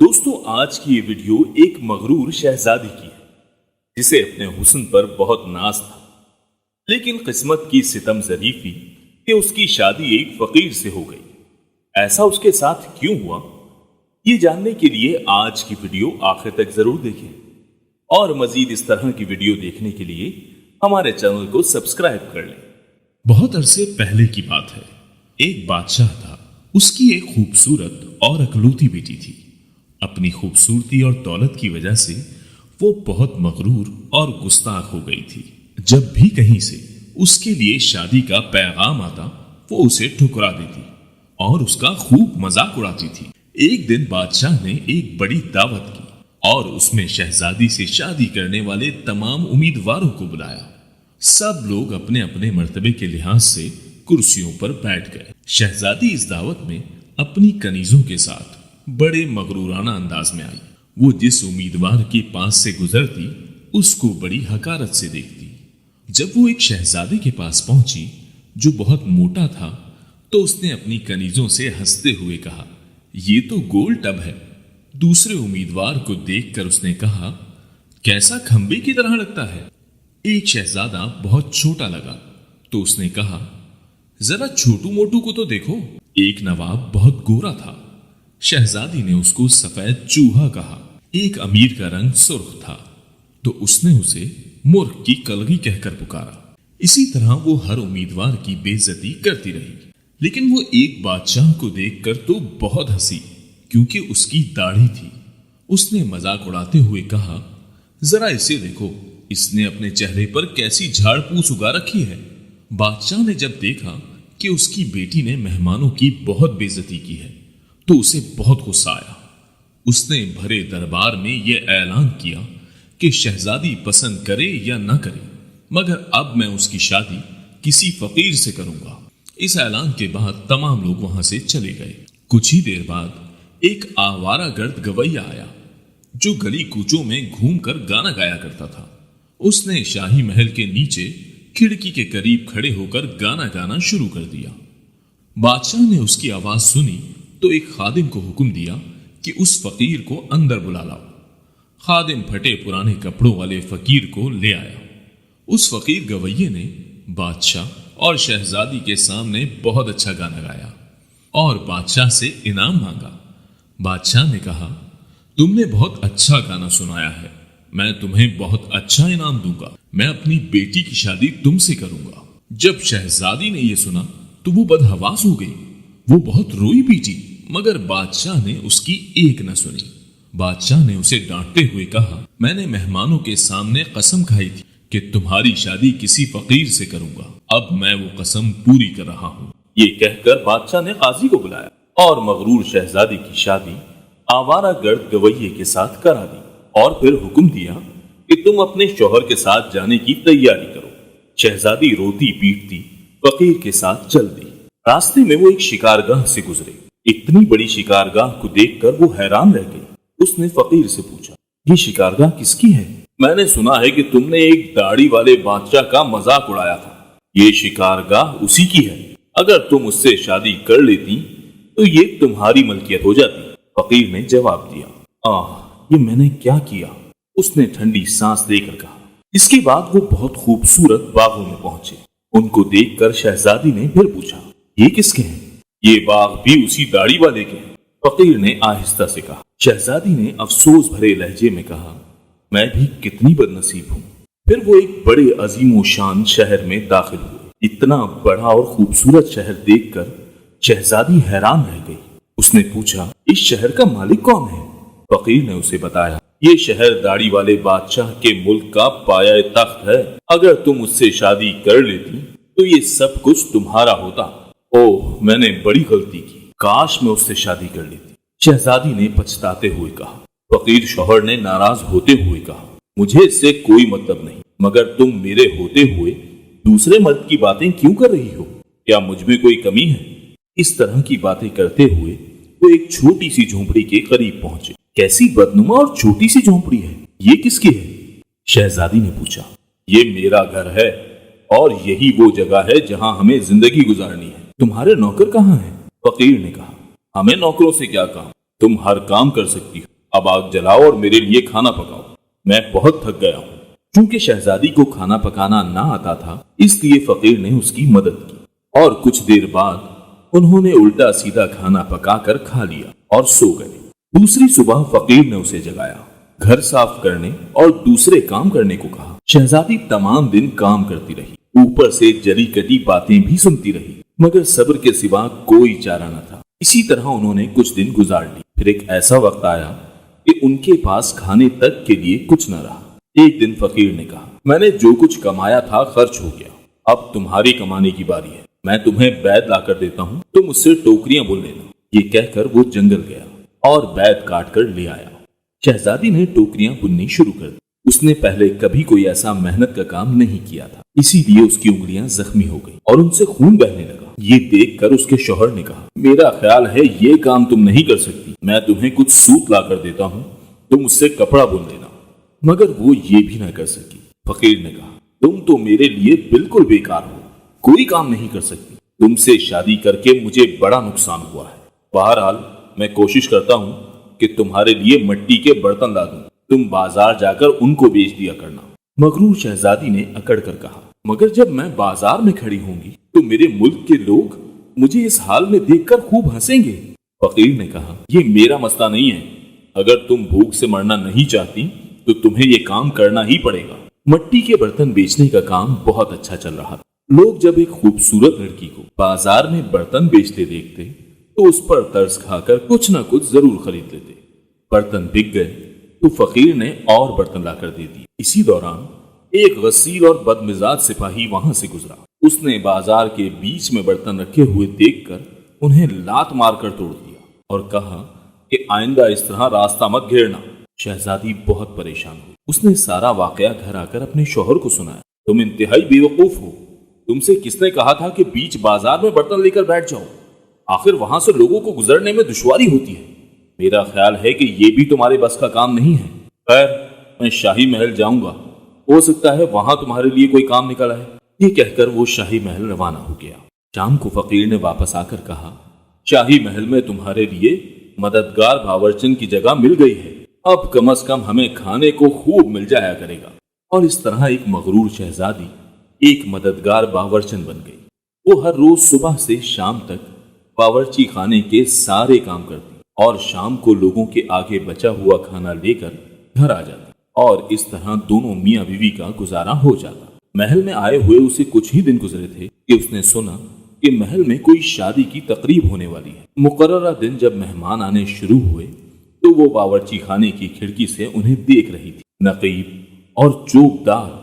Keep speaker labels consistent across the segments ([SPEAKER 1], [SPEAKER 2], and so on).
[SPEAKER 1] دوستوں آج کی یہ ویڈیو ایک مغرور شہزادی کی ہے جسے اپنے حسن پر بہت ناز تھا، لیکن قسمت کی ستم زری تھی کہ اس کی شادی ایک فقیر سے ہو گئی۔ ایسا اس کے ساتھ کیوں ہوا، یہ جاننے کے لیے آج کی ویڈیو آخر تک ضرور دیکھیں، اور مزید اس طرح کی ویڈیو دیکھنے کے لیے ہمارے چینل کو سبسکرائب کر لیں۔
[SPEAKER 2] بہت عرصے پہلے کی بات ہے، ایک بادشاہ تھا، اس کی ایک خوبصورت اور اکلوتی بیٹی تھی۔ اپنی خوبصورتی اور دولت کی وجہ سے وہ بہت مغرور اور گستاخ ہو گئی تھی۔ جب بھی کہیں سے اس کے لیے شادی کا پیغام آتا وہ اسے ٹھکرا دیتی اور اس کا خوب مذاق اڑاتی تھی۔ ایک دن بادشاہ نے ایک بڑی دعوت کی اور اس میں شہزادی سے شادی کرنے والے تمام امیدواروں کو بلایا۔ سب لوگ اپنے اپنے مرتبے کے لحاظ سے کرسیوں پر بیٹھ گئے۔ شہزادی اس دعوت میں اپنی کنیزوں کے ساتھ بڑے مغرورانہ انداز میں آئی۔ وہ جس امیدوار کے پاس سے گزرتی اس کو بڑی حقارت سے دیکھتی۔ جب وہ ایک شہزادے کے پاس پہنچی جو بہت موٹا تھا تو اس نے اپنی کنیزوں سے ہنستے ہوئے کہا، یہ تو گول ٹب ہے۔ دوسرے امیدوار کو دیکھ کر اس نے کہا، کیسا کھمبے کی طرح لگتا ہے۔ ایک شہزادہ بہت چھوٹا لگا تو اس نے کہا، ذرا چھوٹو موٹو کو تو دیکھو۔ ایک نواب بہت گورا تھا، شہزادی نے اس کو سفید چوہا کہا۔ ایک امیر کا رنگ سرخ تھا تو اس نے اسے مرغ کی کلگی کہہ کر پکارا۔ اسی طرح وہ ہر امیدوار کی بے عزتی کرتی رہی، لیکن وہ ایک بادشاہ کو دیکھ کر تو بہت ہنسی کیونکہ اس کی داڑھی تھی۔ اس نے مذاق اڑاتے ہوئے کہا، ذرا اسے دیکھو، اس نے اپنے چہرے پر کیسی جھاڑ پوچھ اگا رکھی ہے۔ بادشاہ نے جب دیکھا کہ اس کی بیٹی نے مہمانوں کی بہت بے عزتی کی ہے تو اسے بہت غصہ آیا۔ اس نے بھرے دربار میں یہ اعلان کیا کہ شہزادی پسند کرے یا نہ کرے، مگر اب میں اس کی شادی کسی فقیر سے کروں گا۔ اس اعلان کے بعد تمام لوگ وہاں سے چلے گئے۔ کچھ ہی دیر بعد ایک آوارہ گرد گویّا آیا جو گلی کوچوں میں گھوم کر گانا گایا کرتا تھا۔ اس نے شاہی محل کے نیچے کھڑکی کے قریب کھڑے ہو کر گانا گانا شروع کر دیا۔ بادشاہ نے اس کی آواز سنی تو ایک خادم کو حکم دیا کہ اس فقیر کو اندر بلا لاؤ۔ خادم پھٹے پرانے کپڑوں والے فقیر کو لے آیا۔ اس فقیر گویے نے بادشاہ اور شہزادی کے سامنے بہت اچھا گانا گایا اور بادشاہ سے انعام مانگا۔ بادشاہ نے کہا، تم نے بہت اچھا گانا سنایا ہے، میں تمہیں بہت اچھا انعام دوں گا۔ میں اپنی بیٹی کی شادی تم سے کروں گا۔ جب شہزادی نے یہ سنا تو وہ بدحواس ہو گئی، وہ بہت روئی پیٹی، مگر بادشاہ نے اس کی ایک نہ سنی۔ بادشاہ نے اسے ڈانٹتے ہوئے کہا، میں نے مہمانوں کے سامنے قسم کھائی تھی کہ تمہاری شادی کسی فقیر سے کروں گا، اب میں وہ قسم پوری کر رہا ہوں۔
[SPEAKER 1] یہ کہہ کر بادشاہ نے قاضی کو بلایا اور مغرور شہزادی کی شادی آوارہ گرد گویے کے ساتھ کرا دی، اور پھر حکم دیا کہ تم اپنے شوہر کے ساتھ جانے کی تیاری کرو۔ شہزادی روتی پیٹتی فقیر کے ساتھ چل دی۔ راستے میں وہ ایک شکارگاہ سے گزرے۔ اتنی بڑی شکارگاہ کو دیکھ کر وہ حیران رہ گئی۔ اس نے فقیر سے پوچھا، یہ شکارگاہ کس کی ہے؟ میں نے سنا ہے کہ تم نے ایک داڑھی والے بادشاہ کا مذاق اڑایا تھا۔ یہ شکارگاہ اسی کی ہے، اگر تم اس سے شادی کر لیتی تو یہ تمہاری ملکیت ہو جاتی۔ فقیر نے جواب دیا، یہ میں نے کیا کیا؟ اس نے ٹھنڈی سانس دے کر کہا۔ اس کے بعد وہ بہت خوبصورت باغوں میں پہنچے۔ ان کو دیکھ کر شہزادی نے پھر پوچھا، یہ کس کے ہیں؟ یہ باغ بھی اسی داڑھی والے کے ہیں، فقیر نے آہستہ سے کہا۔ شہزادی نے افسوس بھرے لہجے میں کہا، میں بھی کتنی بد نصیب ہوں۔ پھر وہ ایک بڑے عظیم و شان شہر میں داخل ہوئے۔ اتنا بڑا اور خوبصورت شہر دیکھ کر شہزادی حیران رہ گئی۔ اس نے پوچھا، اس شہر کا مالک کون ہے؟ فقیر نے اسے بتایا، یہ شہر داڑھی والے بادشاہ کے ملک کا پایہ تخت ہے، اگر تم اس سے شادی کر لیتی تو یہ سب کچھ تمہارا ہوتا۔ اوہ، میں نے بڑی غلطی کی، کاش میں اس سے شادی کر لیتی، شہزادی نے پچھتاتے ہوئے کہا۔ فقیر شوہر نے ناراض ہوتے ہوئے کہا، مجھے اس سے کوئی مطلب نہیں، مگر تم میرے ہوتے ہوئے دوسرے مرد کی باتیں کیوں کر رہی ہو؟ کیا مجھ میں کوئی کمی ہے؟ اس طرح کی باتیں کرتے ہوئے وہ ایک چھوٹی سی جھونپڑی کے قریب پہنچے۔ کیسی بدنما اور چھوٹی سی جھونپڑی ہے، یہ کس کی ہے؟ شہزادی نے پوچھا۔ یہ میرا گھر ہے اور یہی وہ جگہ ہے جہاں ہمیں زندگی گزارنی ہے۔ تمہارے نوکر کہاں ہیں؟ فقیر نے کہا، ہمیں نوکروں سے کیا کام، تم ہر کام کر سکتی ہو۔ अब आग जलाओ और मेरे लिए खाना पकाओ, मैं बहुत थक गया हूँ। चूंकि शहजादी को खाना पकाना ना आता था, इसलिए फकीर ने उसकी मदद की और कुछ देर बाद उन्होंने उल्टा सीधा खाना पकाकर खा लिया और सो गए। दूसरी सुबह फकीर ने उसे जगाया, घर साफ करने और दूसरे काम करने को कहा। शहजादी तमाम दिन काम करती रही, ऊपर से जली कटी बातें भी सुनती रही, मगर सब्र के सिवा कोई चारा न था। इसी तरह उन्होंने कुछ दिन गुजार ली। फिर एक ऐसा वक्त आया कि उनके पास खाने तक के लिए कुछ न रहा। एक दिन फकीर ने कहा, मैंने जो कुछ कमाया था खर्च हो गया, अब तुम्हारी कमाने की बारी है। मैं तुम्हें बैद लाकर देता हूँ, तुम मुझसे टोकरियां बुन लेना। ये कहकर वो जंगल गया और बैद काट कर ले आया। शहजादी ने टोकरियां बुननी शुरू कर दी। उसने पहले कभी कोई ऐसा मेहनत का काम नहीं किया था, इसीलिए उसकी उंगलियां जख्मी हो गई और उनसे खून बहने लगा। ये देखकर उसके शौहर ने कहा, मेरा ख्याल है ये काम तुम नहीं कर सकती, मैं तुम्हें कुछ सूत लाकर देता हूँ, तुम उससे कपड़ा बुन लेना। मगर वो ये भी न कर सकी। फकीर ने कहा, तुम तो मेरे लिए बिल्कुल बेकार हो, कोई काम नहीं कर सकती। तुमसे शादी करके मुझे बड़ा नुकसान हुआ है। बहरहाल मैं कोशिश करता हूँ कि तुम्हारे लिए मिट्टी के बर्तन ला दूं, तुम बाजार जाकर उनको बेच दिया करना। मगरूर शहजादी ने अकड़ कर कहा, मगर जब मैं बाजार में खड़ी होंगी तो मेरे मुल्क के लोग मुझे इस हाल में देखकर खूब हंसेंगे। फकीर ने कहा, ये मेरा मसला नहीं है, अगर तुम भूख से मरना नहीं चाहती तो तुम्हें ये काम करना ही पड़ेगा। मिट्टी के बर्तन बेचने का काम बहुत अच्छा चल रहा था। लोग जब एक खूबसूरत लड़की को बाजार में बर्तन बेचते देखते तो उस पर तरस खाकर कुछ न कुछ जरूर खरीद लेते। बर्तन बिक गए तो फकीर ने और बर्तन लाकर दे दिए। इसी दौरान एक गसील और बदमिजाज सिपाही वहां से गुजरा। उसने बाजार के बीच में बर्तन रखे हुए देखकर उन्हें लात मारकर तोड़ दिया और कहा कि आइंदा इस तरह रास्ता मत घेरना। शहजादी बहुत परेशान हुई। उसने सारा वाकया घर आकर अपने शौहर को सुनाया। तुम इंतहाई बेवकूफ हो, तुमसे किसने कहा था कि बीच बाजार में बर्तन लेकर बैठ जाओ? आखिर वहां से लोगों को गुजरने में दुश्वारी होती है। मेरा ख्याल है कि ये भी तुम्हारे बस का काम नहीं है। खैर, मैं शाही महल जाऊंगा, हो सकता है वहां तुम्हारे लिए कोई काम निकल आए। ये कहकर वो शाही महल रवाना हो गया। शाम को फकीर ने वापस आकर कहा, शाही महल में तुम्हारे लिए मददगार बावर्चन की जगह मिल गई है, अब कम से कम हमें खाने को खूब मिल जाया करेगा। और इस तरह एक मगरूर शहजादी एक मददगार बावर्चन बन गई। वो हर रोज सुबह से शाम तक बावर्ची खाने के सारे काम करती और शाम को लोगों के आगे बचा हुआ खाना लेकर घर आ जाती और इस तरह दोनों मियाँ बीवी का गुजारा हो जाता। महल में आए हुए उसे कुछ ही दिन गुजरे थे कि उसने सुना कि महल में कोई शादी की तकरीब होने वाली है। मुकर्ररा दिन जब मेहमान आने शुरू हुए तो वो बावर्ची खाने की खिड़की से उन्हें देख रही थी। नकीब और चौकदार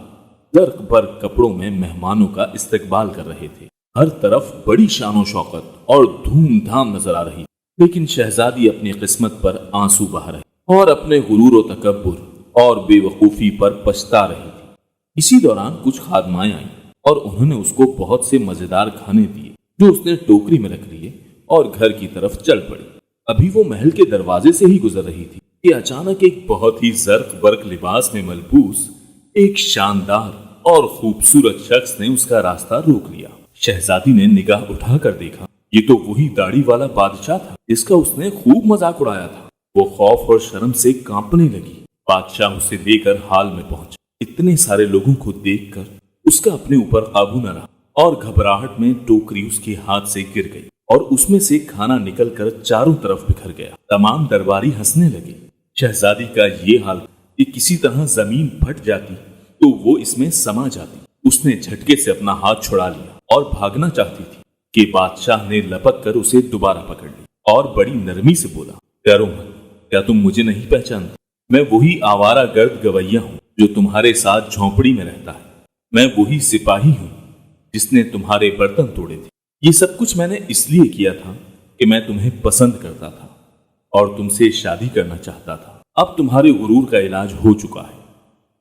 [SPEAKER 1] गर्क बर्क कपड़ों में मेहमानों का इस्तकबाल कर रहे थे। हर तरफ बड़ी शानो शौकत और धूमधाम नजर आ रही, लेकिन शहजादी अपनी किस्मत पर आंसू बहा रही और अपने गुरूर व तकब्बुर और बेवकूफी पर पछता रही थी। इसी दौरान कुछ खादमाएं आईं और उन्होंने उसको बहुत से मजेदार खाने दिए जो उसने टोकरी में रख लिए और घर की तरफ चल पड़ी। अभी वो महल के दरवाजे से ही गुजर रही थी कि अचानक एक बहुत ही जर्क बर्क लिबास में मलबूस एक शानदार और खूबसूरत शख्स ने उसका रास्ता रोक लिया। शहजादी ने निगाह उठाकर देखा, ये तो वही दाढ़ी वाला बादशाह था जिसका उसने खूब मजाक उड़ाया था। वो खौफ और शर्म से कांपने लगी। बादशाह उसे लेकर हाल में पहुंचा। इतने सारे लोगों को देखकर उसका अपने ऊपर काबू न रहा और घबराहट में टोकरी उसके हाथ से गिर गई और उसमें से खाना निकलकर चारों तरफ बिखर गया। तमाम दरबारी हंसने लगे। शहजादी का ये हाल कि किसी तरह जमीन फट जाती तो वो इसमें समा जाती। उसने झटके से अपना हाथ छुड़ा लिया और भागना चाहती थी कि बादशाह ने लपक कर उसे दोबारा पकड़ लिया और बड़ी नरमी से बोला, डरो मत, क्या तुम मुझे नहीं पहचानते? मैं वही आवारा गर्द गवैया हूँ जो तुम्हारे साथ झोंपड़ी में रहता है। मैं वही सिपाही हूँ जिसने तुम्हारे बर्तन तोड़े थे। ये सब कुछ मैंने इसलिए किया था कि मैं तुम्हें पसंद करता था और तुमसे शादी करना चाहता था। अब तुम्हारे गुरूर का इलाज हो चुका है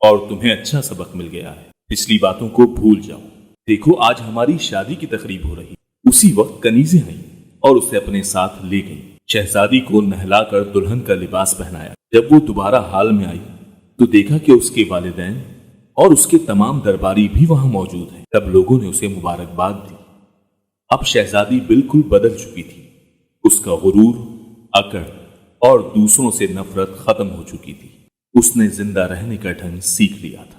[SPEAKER 1] और तुम्हें अच्छा सबक मिल गया है। पिछली बातों को भूल जाओ। देखो, आज हमारी शादी की तकरीब हो रही। उसी वक्त कनीज़ें आईं और उसे अपने साथ ले गईं। शहजादी को नहलाकर दुल्हन का लिबास पहनाया। जब वो दोबारा हाल में आई तो देखा कि उसके वालिदैन और उसके तमाम दरबारी भी वहां मौजूद हैं। तब लोगों ने उसे मुबारकबाद दी। अब शहजादी बिल्कुल बदल चुकी थी। उसका गुरूर, अकड़ اور دوسروں سے نفرت ختم ہو چکی تھی۔ اس نے زندہ رہنے کا ڈھنگ سیکھ لیا تھا۔